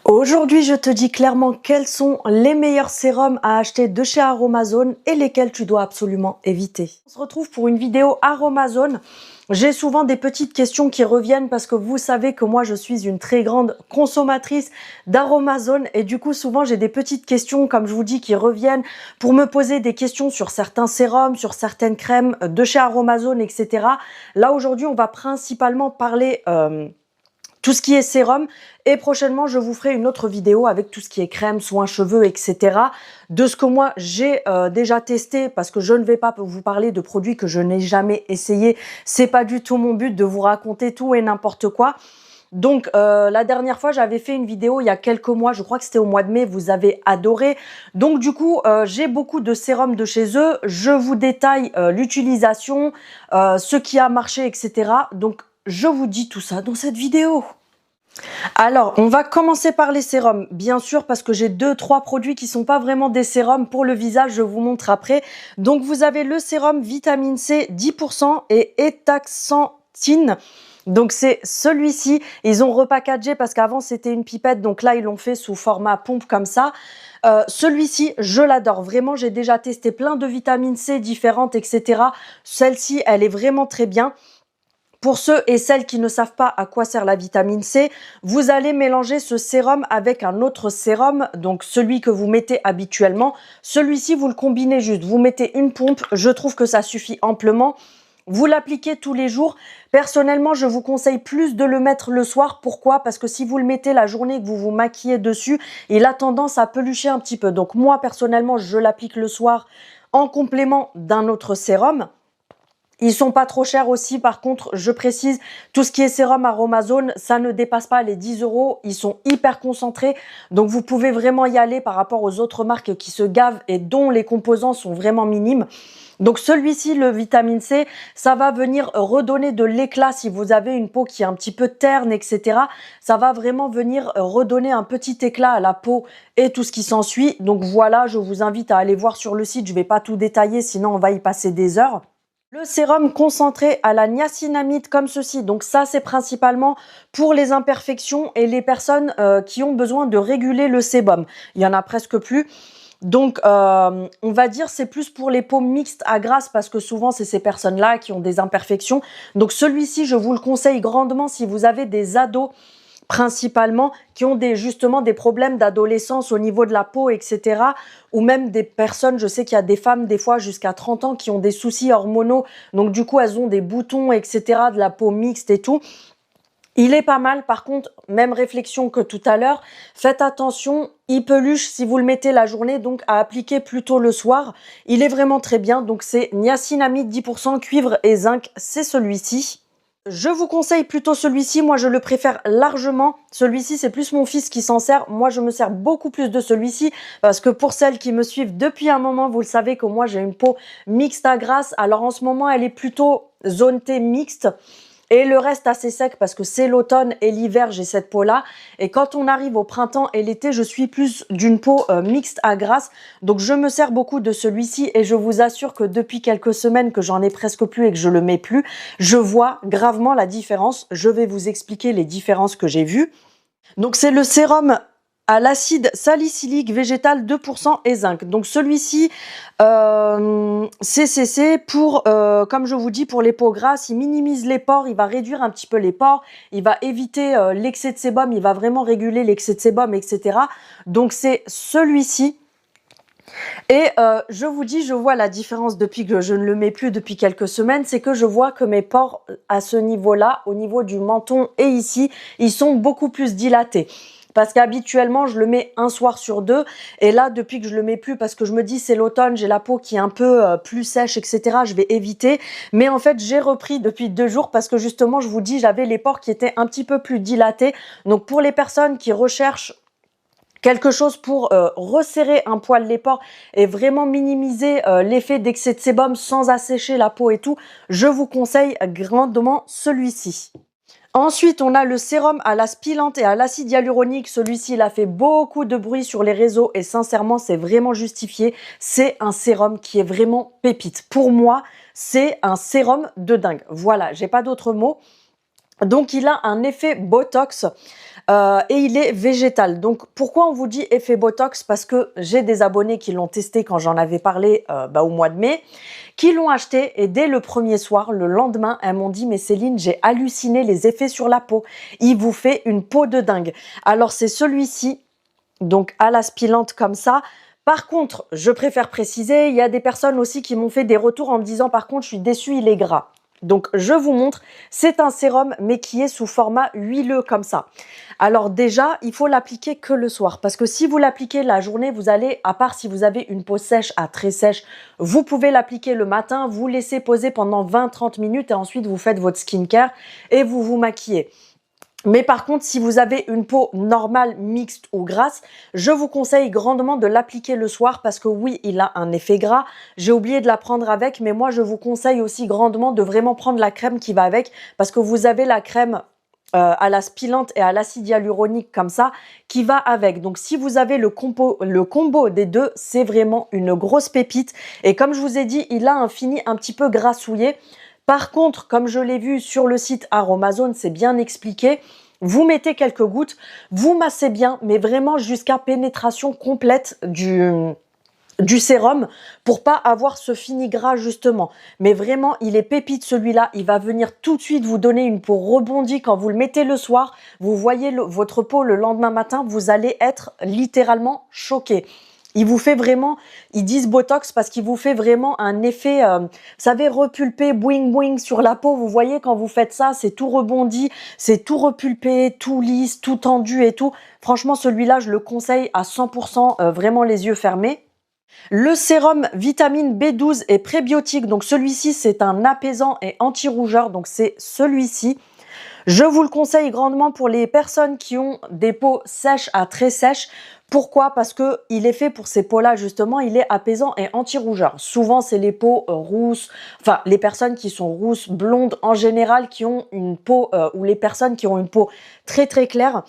Aujourd'hui, je te dis clairement quels sont les meilleurs sérums à acheter de chez Aromazone et lesquels tu dois absolument éviter. On se retrouve pour une vidéo Aromazone. J'ai souvent des petites questions qui reviennent parce que vous savez que moi je suis une très grande consommatrice d'Aromazone et du coup souvent j'ai des petites questions comme je vous dis qui reviennent pour me poser des questions sur certains sérums, sur certaines crèmes de chez Aromazone, etc. Là aujourd'hui on va principalement parler tout ce qui est sérum et prochainement je vous ferai une autre vidéo avec tout ce qui est crème, soins cheveux, etc. de ce que moi j'ai déjà testé parce que je ne vais pas vous parler de produits que je n'ai jamais essayé. C'est pas du tout mon but de vous raconter tout et n'importe quoi. Donc la dernière fois j'avais fait une vidéo il y a quelques mois, je crois que c'était au mois de mai, vous avez adoré. Donc du coup j'ai beaucoup de sérums de chez eux, je vous détaille l'utilisation, ce qui a marché, etc. Donc je vous dis tout ça dans cette vidéo. Alors, on va commencer par les sérums, bien sûr, parce que j'ai 2-3 produits qui sont pas vraiment des sérums pour le visage, je vous montre après. Donc, vous avez le sérum vitamine C 10% et étaxanthine. Donc, c'est celui-ci. Ils ont repackagé parce qu'avant, c'était une pipette. Donc là, ils l'ont fait sous format pompe comme ça. Celui-ci, je l'adore. Vraiment, j'ai déjà testé plein de vitamines C différentes, etc. Celle-ci, elle est vraiment très bien. Pour ceux et celles qui ne savent pas à quoi sert la vitamine C, vous allez mélanger ce sérum avec un autre sérum, donc celui que vous mettez habituellement. Celui-ci, vous le combinez juste. Vous mettez une pompe, je trouve que ça suffit amplement. Vous l'appliquez tous les jours. Personnellement, je vous conseille plus de le mettre le soir. Pourquoi? Parce que si vous le mettez la journée et que vous vous maquillez dessus, il a tendance à pelucher un petit peu. Donc moi, personnellement, je l'applique le soir en complément d'un autre sérum. Ils sont pas trop chers aussi, par contre, je précise, tout ce qui est sérum Aromazone, ça ne dépasse pas les 10 €. Ils sont hyper concentrés, donc vous pouvez vraiment y aller par rapport aux autres marques qui se gavent et dont les composants sont vraiment minimes. Donc celui-ci, le vitamine C, ça va venir redonner de l'éclat si vous avez une peau qui est un petit peu terne, etc. Ça va vraiment venir redonner un petit éclat à la peau et tout ce qui s'ensuit. Donc voilà, je vous invite à aller voir sur le site, je vais pas tout détailler, sinon on va y passer des heures. Le sérum concentré à la niacinamide comme ceci, donc ça c'est principalement pour les imperfections et les personnes qui ont besoin de réguler le sébum. Il y en a presque plus. Donc on va dire c'est plus pour les peaux mixtes à grasse parce que souvent c'est ces personnes-là qui ont des imperfections. Donc celui-ci je vous le conseille grandement si vous avez des ados principalement qui ont justement des problèmes d'adolescence au niveau de la peau, etc. Ou même des personnes, je sais qu'il y a des femmes des fois jusqu'à 30 ans qui ont des soucis hormonaux, donc du coup elles ont des boutons, etc. de la peau mixte et tout. Il est pas mal, par contre, même réflexion que tout à l'heure, faites attention, il peluche si vous le mettez la journée, donc à appliquer plutôt le soir. Il est vraiment très bien, donc c'est niacinamide 10%, cuivre et zinc, c'est celui-ci. Je vous conseille plutôt celui-ci, moi je le préfère largement. Celui-ci c'est plus mon fils qui s'en sert, moi je me sers beaucoup plus de celui-ci parce que pour celles qui me suivent depuis un moment, vous le savez que moi j'ai une peau mixte à grasse. Alors en ce moment elle est plutôt zone T mixte. Et le reste assez sec parce que c'est l'automne et l'hiver, j'ai cette peau-là. Et quand on arrive au printemps et l'été, je suis plus d'une peau mixte à grasse. Donc je me sers beaucoup de celui-ci et je vous assure que depuis quelques semaines que j'en ai presque plus et que je le mets plus, je vois gravement la différence. Je vais vous expliquer les différences que j'ai vues. Donc c'est le sérum à l'acide salicylique végétal 2% et zinc. Donc celui-ci, CCC pour, comme je vous dis, pour les peaux grasses, il minimise les pores, il va réduire un petit peu les pores, il va éviter l'excès de sébum, il va vraiment réguler l'excès de sébum, etc. Donc c'est celui-ci. Et je vous dis, je vois la différence depuis que je ne le mets plus depuis quelques semaines, c'est que je vois que mes pores à ce niveau-là, au niveau du menton et ici, ils sont beaucoup plus dilatés. Parce qu'habituellement, je le mets un soir sur deux. Et là, depuis que je le mets plus, parce que je me dis c'est l'automne, j'ai la peau qui est un peu plus sèche, etc. Je vais éviter. Mais en fait, j'ai repris depuis 2 jours parce que justement, je vous dis, j'avais les pores qui étaient un petit peu plus dilatés. Donc pour les personnes qui recherchent quelque chose pour resserrer un poil les pores et vraiment minimiser l'effet d'excès de sébum sans assécher la peau et tout, je vous conseille grandement celui-ci. Ensuite, on a le sérum à la spilante et à l'acide hyaluronique. Celui-ci, il a fait beaucoup de bruit sur les réseaux et sincèrement, c'est vraiment justifié. C'est un sérum qui est vraiment pépite. Pour moi, c'est un sérum de dingue. Voilà, j'ai pas d'autres mots. Donc, il a un effet Botox. et il est végétal. Donc pourquoi on vous dit effet Botox? Parce que j'ai des abonnés qui l'ont testé quand j'en avais parlé au mois de mai, qui l'ont acheté et dès le premier soir, le lendemain, elles m'ont dit mais Céline, j'ai halluciné les effets sur la peau. Il vous fait une peau de dingue. Alors c'est celui-ci, donc à la spilante comme ça. Par contre, je préfère préciser, il y a des personnes aussi qui m'ont fait des retours en me disant par contre, je suis déçue, il est gras. Donc, je vous montre, c'est un sérum, mais qui est sous format huileux comme ça. Alors déjà, il faut l'appliquer que le soir, parce que si vous l'appliquez la journée, vous allez, à part si vous avez une peau sèche à très sèche, vous pouvez l'appliquer le matin, vous laissez poser pendant 20-30 minutes et ensuite vous faites votre skincare et vous vous maquillez. Mais par contre, si vous avez une peau normale, mixte ou grasse, je vous conseille grandement de l'appliquer le soir parce que oui, il a un effet gras. J'ai oublié de la prendre avec, mais moi, je vous conseille aussi grandement de vraiment prendre la crème qui va avec parce que vous avez la crème à la spilante et à l'acide hyaluronique comme ça qui va avec. Donc, si vous avez le combo des deux, c'est vraiment une grosse pépite. Et comme je vous ai dit, il a un fini un petit peu grassouillé. Par contre, comme je l'ai vu sur le site Aromazone, c'est bien expliqué. Vous mettez quelques gouttes, vous massez bien, mais vraiment jusqu'à pénétration complète du sérum pour pas avoir ce fini gras justement. Mais vraiment, il est pépite celui-là. Il va venir tout de suite vous donner une peau rebondie quand vous le mettez le soir. Vous voyez votre peau le lendemain matin, vous allez être littéralement choqué. Il vous fait vraiment, ils disent Botox parce qu'il vous fait vraiment un effet, vous savez, repulpé, boing boing sur la peau. Vous voyez quand vous faites ça, c'est tout rebondi, c'est tout repulpé, tout lisse, tout tendu et tout. Franchement, celui-là, je le conseille à 100%, vraiment les yeux fermés. Le sérum vitamine B12 et prébiotique, donc celui-ci, c'est un apaisant et anti-rougeur, donc c'est celui-ci. Je vous le conseille grandement pour les personnes qui ont des peaux sèches à très sèches. Pourquoi? Parce que il est fait pour ces peaux-là, justement, il est apaisant et anti-rougeur. Souvent, c'est les peaux rousses, enfin, les personnes qui sont rousses, blondes en général, qui ont une peau, ou les personnes qui ont une peau très très claire,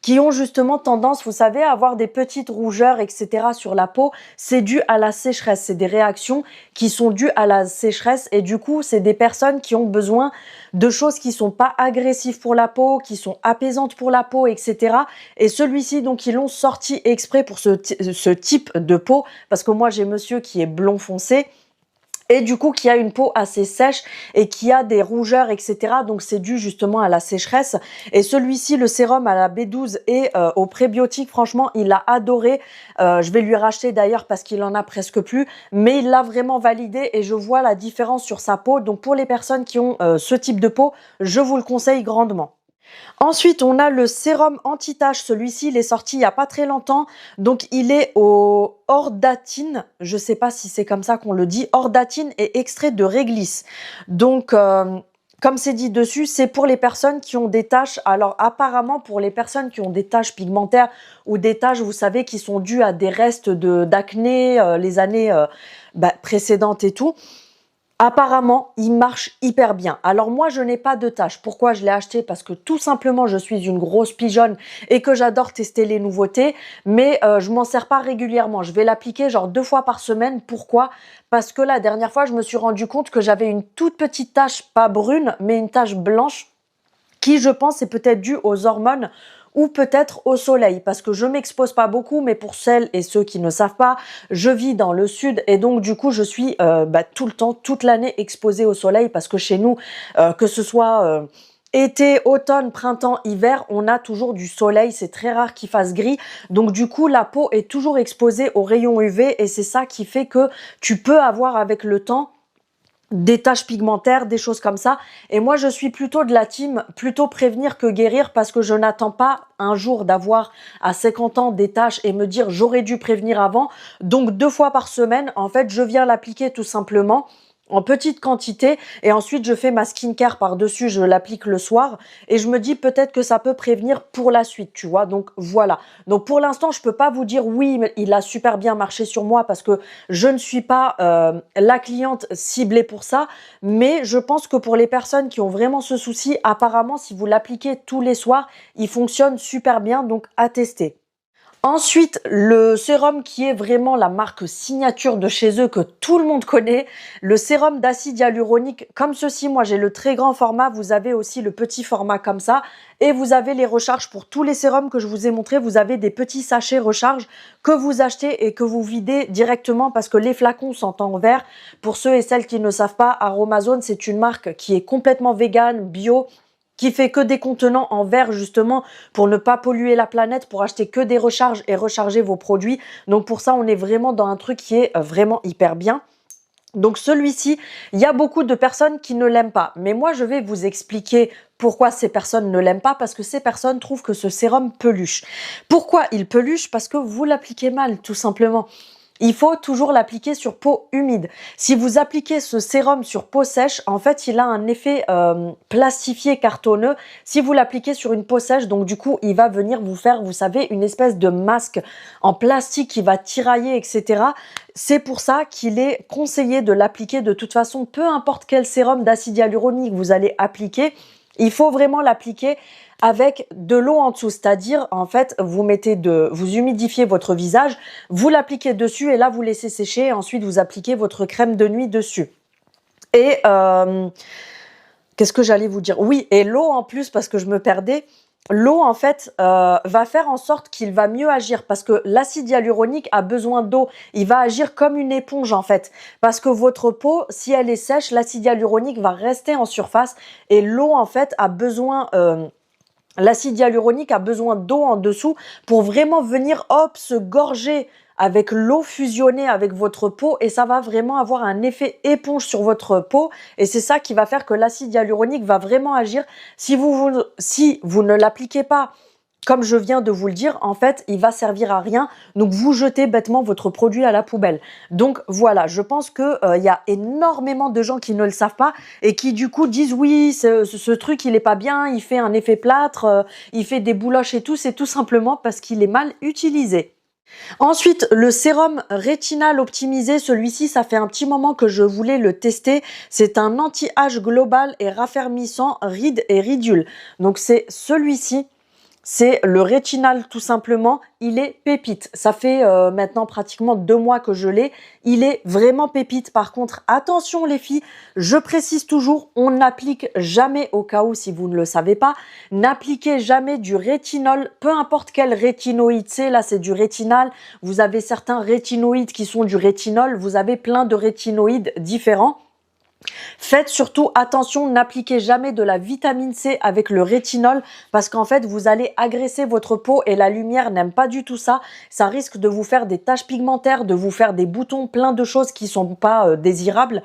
qui ont justement tendance, vous savez, à avoir des petites rougeurs, etc. sur la peau. C'est dû à la sécheresse. C'est des réactions qui sont dues à la sécheresse et du coup, c'est des personnes qui ont besoin de choses qui sont pas agressives pour la peau, qui sont apaisantes pour la peau, etc. Et celui-ci, donc, ils l'ont sorti exprès pour ce type de peau parce que moi, j'ai monsieur qui est blond foncé. Et du coup, qui a une peau assez sèche et qui a des rougeurs, etc. Donc, c'est dû justement à la sécheresse. Et celui-ci, le sérum à la B12 et au prébiotique, franchement, il a adoré. Je vais lui racheter d'ailleurs parce qu'il en a presque plus. Mais il l'a vraiment validé et je vois la différence sur sa peau. Donc, pour les personnes qui ont ce type de peau, je vous le conseille grandement. Ensuite, on a le sérum anti-tache. Celui-ci, il est sorti il n'y a pas très longtemps. Donc, il est au ordatine. Je ne sais pas si c'est comme ça qu'on le dit. Ordatine et extrait de réglisse. Donc, comme c'est dit dessus, c'est pour les personnes qui ont des taches. Alors, apparemment, pour les personnes qui ont des taches pigmentaires ou des taches, vous savez, qui sont dues à des restes d'acné les années précédentes et tout, apparemment, il marche hyper bien. Alors moi, je n'ai pas de taches. Pourquoi je l'ai acheté? Parce que tout simplement, je suis une grosse pigeonne et que j'adore tester les nouveautés. Mais je m'en sers pas régulièrement. Je vais l'appliquer genre 2 fois par semaine. Pourquoi? Parce que la dernière fois, je me suis rendu compte que j'avais une toute petite tache, pas brune, mais une tache blanche qui, je pense, est peut-être due aux hormones ou peut-être au soleil, parce que je m'expose pas beaucoup, mais pour celles et ceux qui ne savent pas, je vis dans le sud et donc du coup je suis tout le temps, toute l'année exposée au soleil, parce que chez nous, que ce soit été, automne, printemps, hiver, on a toujours du soleil, c'est très rare qu'il fasse gris, donc du coup la peau est toujours exposée aux rayons UV et c'est ça qui fait que tu peux avoir avec le temps des taches pigmentaires, des choses comme ça. Et moi, je suis plutôt de la team, plutôt prévenir que guérir, parce que je n'attends pas un jour d'avoir à 50 ans des taches et me dire j'aurais dû prévenir avant. Donc 2 fois par semaine, en fait, je viens l'appliquer tout simplement en petite quantité et ensuite je fais ma skincare par-dessus, je l'applique le soir et je me dis peut-être que ça peut prévenir pour la suite, tu vois. Donc voilà. Donc pour l'instant, je peux pas vous dire oui, mais il a super bien marché sur moi parce que je ne suis pas la cliente ciblée pour ça, mais je pense que pour les personnes qui ont vraiment ce souci, apparemment si vous l'appliquez tous les soirs, il fonctionne super bien, donc à tester. Ensuite, le sérum qui est vraiment la marque signature de chez eux, que tout le monde connaît, le sérum d'acide hyaluronique comme ceci. Moi, j'ai le très grand format, vous avez aussi le petit format comme ça. Et vous avez les recharges pour tous les sérums que je vous ai montré. Vous avez des petits sachets recharge que vous achetez et que vous videz directement parce que les flacons sont en verre. Pour ceux et celles qui ne savent pas, Aromazone, c'est une marque qui est complètement végane, bio, qui fait que des contenants en verre justement pour ne pas polluer la planète, pour acheter que des recharges et recharger vos produits. Donc pour ça, on est vraiment dans un truc qui est vraiment hyper bien. Donc celui-ci, il y a beaucoup de personnes qui ne l'aiment pas. Mais moi, je vais vous expliquer pourquoi ces personnes ne l'aiment pas, parce que ces personnes trouvent que ce sérum peluche. Pourquoi il peluche? Parce que vous l'appliquez mal, tout simplement. Il faut toujours l'appliquer sur peau humide. Si vous appliquez ce sérum sur peau sèche, en fait, il a un effet plastifié, cartonneux. Si vous l'appliquez sur une peau sèche, donc du coup, il va venir vous faire, vous savez, une espèce de masque en plastique qui va tirailler, etc. C'est pour ça qu'il est conseillé de l'appliquer de toute façon, peu importe quel sérum d'acide hyaluronique vous allez appliquer. Il faut vraiment l'appliquer avec de l'eau en dessous, c'est-à-dire en fait vous humidifiez votre visage, vous l'appliquez dessus et là vous laissez sécher et ensuite vous appliquez votre crème de nuit dessus. Et qu'est-ce que j'allais vous dire? Oui, et l'eau en plus parce que je me perdais. L'eau, en fait, va faire en sorte qu'il va mieux agir parce que l'acide hyaluronique a besoin d'eau. Il va agir comme une éponge, en fait. Parce que votre peau, si elle est sèche, l'acide hyaluronique va rester en surface et l'eau, en fait, a besoin... l'acide hyaluronique a besoin d'eau en dessous pour vraiment venir, hop, se gorger avec l'eau fusionnée avec votre peau et ça va vraiment avoir un effet éponge sur votre peau et c'est ça qui va faire que l'acide hyaluronique va vraiment agir. Si vous ne l'appliquez pas comme je viens de vous le dire, en fait, il va servir à rien. Donc, vous jetez bêtement votre produit à la poubelle. Donc, voilà, je pense que y a énormément de gens qui ne le savent pas et qui, du coup, disent oui, ce truc, il est pas bien, il fait un effet plâtre, il fait des bouloches et tout. C'est tout simplement parce qu'il est mal utilisé. Ensuite, le sérum rétinal optimisé, celui-ci, ça fait un petit moment que je voulais le tester. C'est un anti-âge global et raffermissant rides et ridules. Donc, c'est celui-ci. C'est le rétinal tout simplement, il est pépite. Ça fait maintenant pratiquement 2 mois que je l'ai. Il est vraiment pépite. Par contre, attention les filles, je précise toujours, on n'applique jamais, au cas où si vous ne le savez pas, n'appliquez jamais du rétinol, peu importe quel rétinoïde c'est. Là, c'est du rétinal. Vous avez certains rétinoïdes qui sont du rétinol. Vous avez plein de rétinoïdes différents. Faites surtout attention, n'appliquez jamais de la vitamine C avec le rétinol parce qu'en fait, vous allez agresser votre peau et la lumière n'aime pas du tout ça. Ça risque de vous faire des taches pigmentaires, de vous faire des boutons, plein de choses qui sont pas désirables.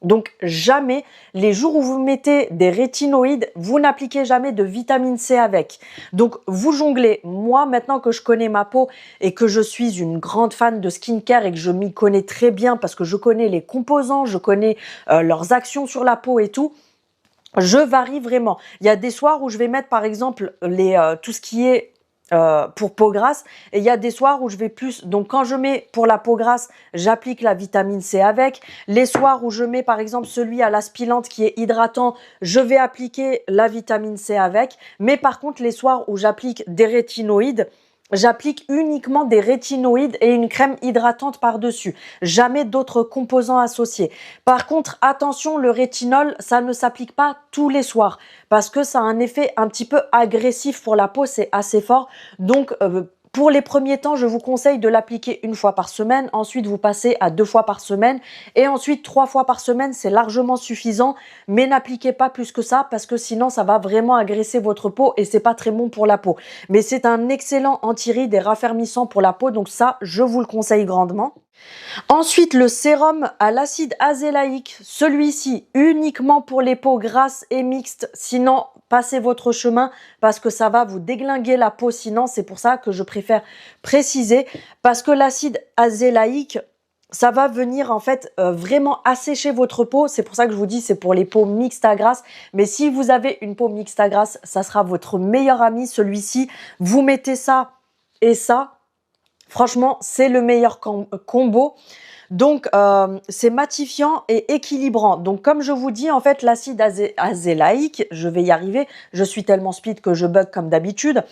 Donc jamais, les jours où vous mettez des rétinoïdes, vous n'appliquez jamais de vitamine C avec. Donc vous jonglez. Moi, maintenant que je connais ma peau et que je suis une grande fan de skincare et que je m'y connais très bien parce que je connais les composants, je connais leurs actions sur la peau et tout, je varie vraiment. Il y a des soirs où je vais mettre par exemple tout ce qui est pour peau grasse et il y a des soirs où je vais plus, donc quand je mets pour la peau grasse, j'applique la vitamine C avec. Les soirs où je mets par exemple celui à l'aspilante qui est hydratant, je vais appliquer la vitamine C avec. Mais par contre les soirs où j'applique des rétinoïdes, j'applique uniquement des rétinoïdes et une crème hydratante par-dessus. Jamais d'autres composants associés. Par contre, attention, le rétinol, ça ne s'applique pas tous les soirs parce que ça a un effet un petit peu agressif pour la peau, c'est assez fort. Donc, pour les premiers temps, je vous conseille de l'appliquer 1 fois par semaine. Ensuite, vous passez à 2 fois par semaine. Et ensuite, 3 fois par semaine, c'est largement suffisant. Mais n'appliquez pas plus que ça parce que sinon, ça va vraiment agresser votre peau et c'est pas très bon pour la peau. Mais c'est un excellent anti-rides et raffermissant pour la peau. Donc ça, je vous le conseille grandement. Ensuite, le sérum à l'acide azélaïque, celui-ci uniquement pour les peaux grasses et mixtes, sinon passez votre chemin parce que ça va vous déglinguer la peau sinon, c'est pour ça que je préfère préciser parce que l'acide azélaïque, ça va venir en fait vraiment assécher votre peau, c'est pour ça que je vous dis c'est pour les peaux mixtes à grasses, mais si vous avez une peau mixte à grasse, ça sera votre meilleur ami celui-ci, vous mettez ça et ça. Franchement, c'est le meilleur combo. Donc, c'est matifiant et équilibrant. Donc, comme je vous dis, en fait, l'acide azélaïque, je vais y arriver. Je suis tellement speed que je bug comme d'habitude.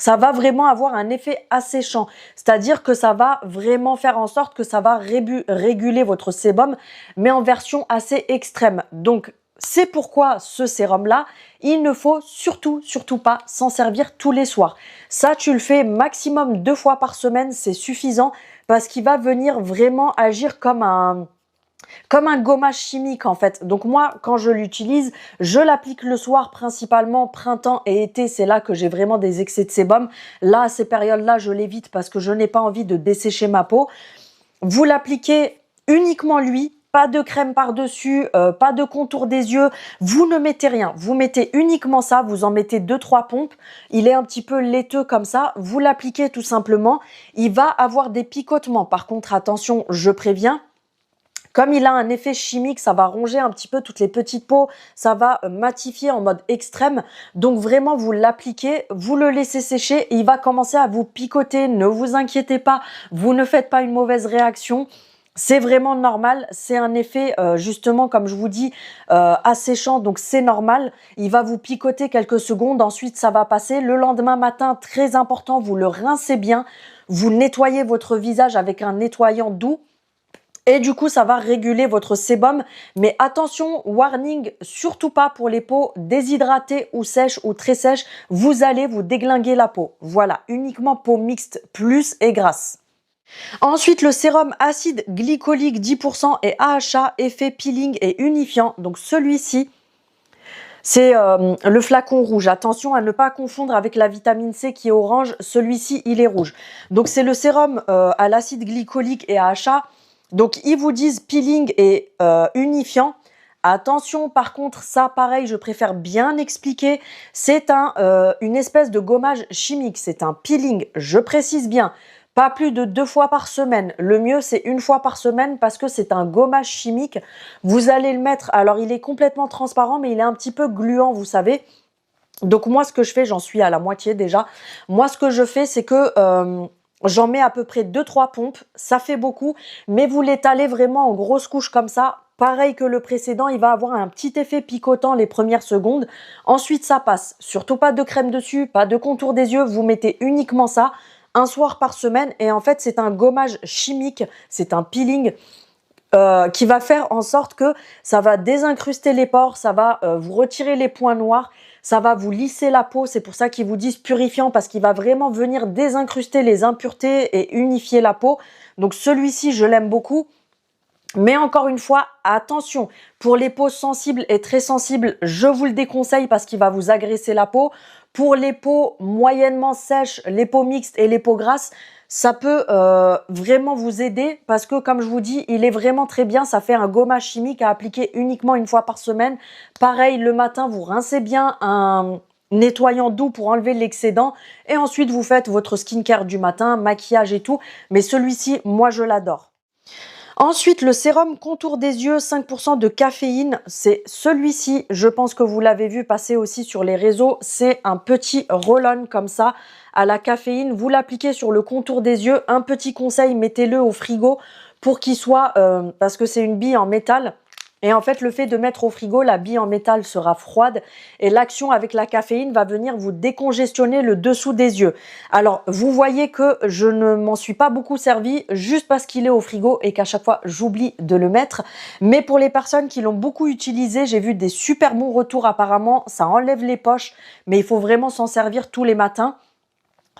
ça va vraiment avoir un effet asséchant. C'est-à-dire que ça va vraiment faire en sorte que ça va réguler votre sébum, mais en version assez extrême. Donc, c'est pourquoi ce sérum-là, il ne faut surtout pas s'en servir tous les soirs. Ça, tu le fais maximum 2 fois par semaine, c'est suffisant parce qu'il va venir vraiment agir comme un gommage chimique en fait. Donc moi, quand je l'utilise, je l'applique le soir principalement, printemps et été, c'est là que j'ai vraiment des excès de sébum. Là, à ces périodes-là, je l'évite parce que je n'ai pas envie de dessécher ma peau. Vous l'appliquez uniquement lui, pas de crème par-dessus, pas de contour des yeux, vous ne mettez rien. Vous mettez uniquement ça, vous en mettez 2-3 pompes. Il est un petit peu laiteux comme ça, vous l'appliquez tout simplement. Il va avoir des picotements. Par contre, attention, je préviens, comme il a un effet chimique, ça va ronger un petit peu toutes les petites peaux, ça va matifier en mode extrême. Donc vraiment, vous l'appliquez, vous le laissez sécher et il va commencer à vous picoter. Ne vous inquiétez pas, vous ne faites pas une mauvaise réaction. C'est vraiment normal, c'est un effet justement comme je vous dis asséchant, donc c'est normal. Il va vous picoter quelques secondes, ensuite ça va passer. Le lendemain matin, très important, vous le rincez bien, vous nettoyez votre visage avec un nettoyant doux. Et du coup, ça va réguler votre sébum. Mais attention, warning, surtout pas pour les peaux déshydratées ou sèches ou très sèches. Vous allez vous déglinguer la peau. Voilà, uniquement peau mixte plus et grasse. Ensuite, le sérum acide glycolique 10% et AHA, effet peeling et unifiant. Donc celui-ci, c'est le flacon rouge. Attention à ne pas confondre avec la vitamine C qui est orange. Celui-ci, il est rouge. Donc c'est le sérum à l'acide glycolique et AHA. Donc ils vous disent peeling et unifiant. Attention, par contre, ça, pareil, je préfère bien expliquer. C'est une espèce de gommage chimique. C'est un peeling, je précise bien. Pas plus de 2 fois par semaine. Le mieux, c'est 1 fois par semaine parce que c'est un gommage chimique. Vous allez le mettre, alors il est complètement transparent, mais il est un petit peu gluant, vous savez. Donc moi, ce que je fais, j'en suis à la moitié déjà. Moi, ce que je fais, c'est que j'en mets à peu près 2-3 pompes. Ça fait beaucoup, mais vous l'étalez vraiment en grosses couches comme ça. Pareil que le précédent, il va avoir un petit effet picotant les premières secondes. Ensuite, ça passe. Surtout pas de crème dessus, pas de contour des yeux. Vous mettez uniquement ça. Un soir par semaine et en fait c'est un gommage chimique, c'est un peeling qui va faire en sorte que ça va désincruster les pores, ça va vous retirer les points noirs, ça va vous lisser la peau, c'est pour ça qu'ils vous disent purifiant parce qu'il va vraiment venir désincruster les impuretés et unifier la peau. Donc celui-ci je l'aime beaucoup. Mais encore une fois, attention, pour les peaux sensibles et très sensibles, je vous le déconseille parce qu'il va vous agresser la peau. Pour les peaux moyennement sèches, les peaux mixtes et les peaux grasses, ça peut vraiment vous aider parce que, comme je vous dis, il est vraiment très bien. Ça fait un gommage chimique à appliquer uniquement 1 fois par semaine. Pareil, le matin, vous rincez bien un nettoyant doux pour enlever l'excédent et ensuite vous faites votre skincare du matin, maquillage et tout. Mais celui-ci, moi, je l'adore. Ensuite, le sérum contour des yeux, 5% de caféine, c'est celui-ci. Je pense que vous l'avez vu passer aussi sur les réseaux. C'est un petit roll-on comme ça à la caféine. Vous l'appliquez sur le contour des yeux. Un petit conseil, mettez-le au frigo pour qu'il soit, parce que c'est une bille en métal. Et en fait, le fait de mettre au frigo, la bille en métal sera froide et l'action avec la caféine va venir vous décongestionner le dessous des yeux. Alors, vous voyez que je ne m'en suis pas beaucoup servi juste parce qu'il est au frigo et qu'à chaque fois, j'oublie de le mettre. Mais pour les personnes qui l'ont beaucoup utilisé, j'ai vu des super bons retours apparemment. Ça enlève les poches, mais il faut vraiment s'en servir tous les matins.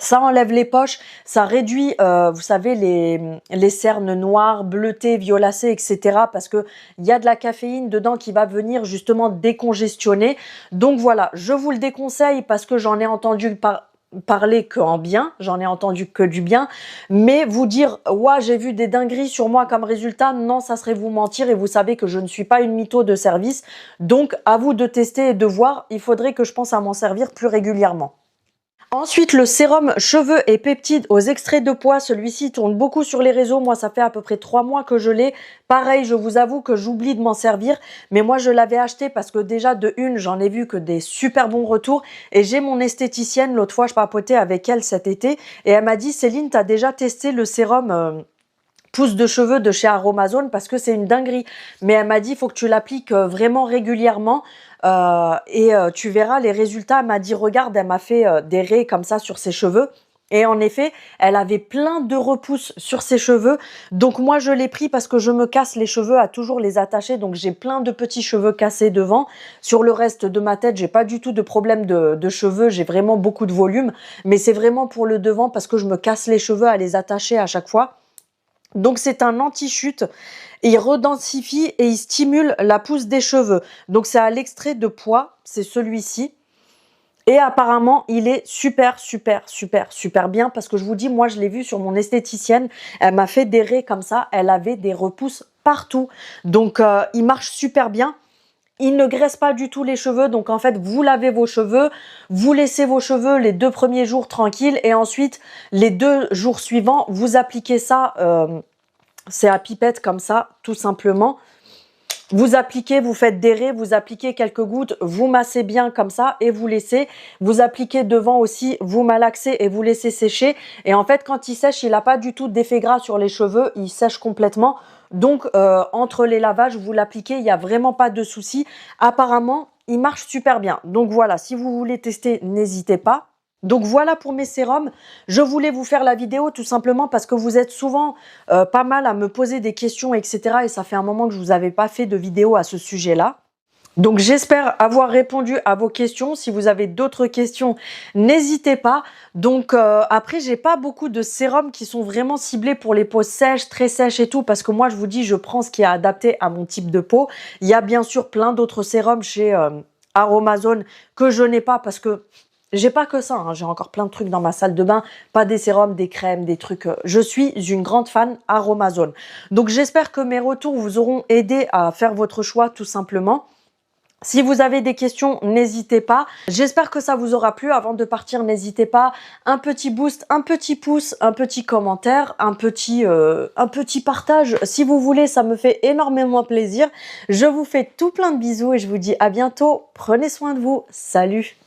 Ça enlève les poches, ça réduit, vous savez, les cernes noires, bleutées, violacées, etc. Parce que il y a de la caféine dedans qui va venir justement décongestionner. Donc voilà, je vous le déconseille parce que j'en ai entendu parler que en bien, j'en ai entendu que du bien. Mais vous dire, ouais, j'ai vu des dingueries sur moi comme résultat, non, ça serait vous mentir et vous savez que je ne suis pas une mytho de service. Donc à vous de tester et de voir, il faudrait que je pense à m'en servir plus régulièrement. Ensuite, le sérum cheveux et peptides aux extraits de pois. Celui-ci tourne beaucoup sur les réseaux. Moi, ça fait à peu près 3 mois que je l'ai. Pareil, je vous avoue que j'oublie de m'en servir. Mais moi, je l'avais acheté parce que déjà, de une, j'en ai vu que des super bons retours. Et j'ai mon esthéticienne. L'autre fois, je papotais avec elle cet été. Et elle m'a dit, Céline, t'as déjà testé le sérum pousse de cheveux de chez Aromazone parce que c'est une dinguerie. Mais elle m'a dit, il faut que tu l'appliques vraiment régulièrement tu verras les résultats. Elle m'a dit, regarde, elle m'a fait des raies comme ça sur ses cheveux. Et en effet, elle avait plein de repousses sur ses cheveux. Donc moi, je l'ai pris parce que je me casse les cheveux à toujours les attacher. Donc j'ai plein de petits cheveux cassés devant. Sur le reste de ma tête, j'ai pas du tout de problème de cheveux. J'ai vraiment beaucoup de volume. Mais c'est vraiment pour le devant parce que je me casse les cheveux à les attacher à chaque fois. Donc c'est un anti-chute, il redensifie et il stimule la pousse des cheveux. Donc c'est à l'extrait de pois, c'est celui-ci. Et apparemment, il est super bien parce que je vous dis, moi je l'ai vu sur mon esthéticienne, elle m'a fait des raies comme ça, elle avait des repousses partout. Donc il marche super bien. Il ne graisse pas du tout les cheveux, donc en fait, vous lavez vos cheveux, vous laissez vos cheveux les 2 premiers jours tranquilles et ensuite, les 2 jours suivants, vous appliquez ça, c'est à pipette comme ça, tout simplement. Vous appliquez, vous faites des raies, vous appliquez quelques gouttes, vous massez bien comme ça et vous laissez. Vous appliquez devant aussi, vous malaxez et vous laissez sécher. Et en fait, quand il sèche, il n'a pas du tout d'effet gras sur les cheveux, il sèche complètement. Donc, entre les lavages, vous l'appliquez, il n'y a vraiment pas de souci. Apparemment, il marche super bien. Donc voilà, si vous voulez tester, n'hésitez pas. Donc voilà pour mes sérums. Je voulais vous faire la vidéo tout simplement parce que vous êtes souvent pas mal à me poser des questions, etc. Et ça fait un moment que je vous avais pas fait de vidéo à ce sujet-là. Donc j'espère avoir répondu à vos questions. Si vous avez d'autres questions, n'hésitez pas. Donc après, j'ai pas beaucoup de sérums qui sont vraiment ciblés pour les peaux sèches, très sèches et tout, parce que moi je vous dis, je prends ce qui est adapté à mon type de peau. Il y a bien sûr plein d'autres sérums chez Aromazone que je n'ai pas parce que j'ai pas que ça, hein. J'ai encore plein de trucs dans ma salle de bain, pas des sérums, des crèmes, des trucs. Je suis une grande fan Aromazone. Donc j'espère que mes retours vous auront aidé à faire votre choix tout simplement. Si vous avez des questions, n'hésitez pas. J'espère que ça vous aura plu. Avant de partir, n'hésitez pas. Un petit boost, un petit pouce, un petit commentaire, un petit partage. Si vous voulez, ça me fait énormément plaisir. Je vous fais tout plein de bisous et je vous dis à bientôt. Prenez soin de vous. Salut!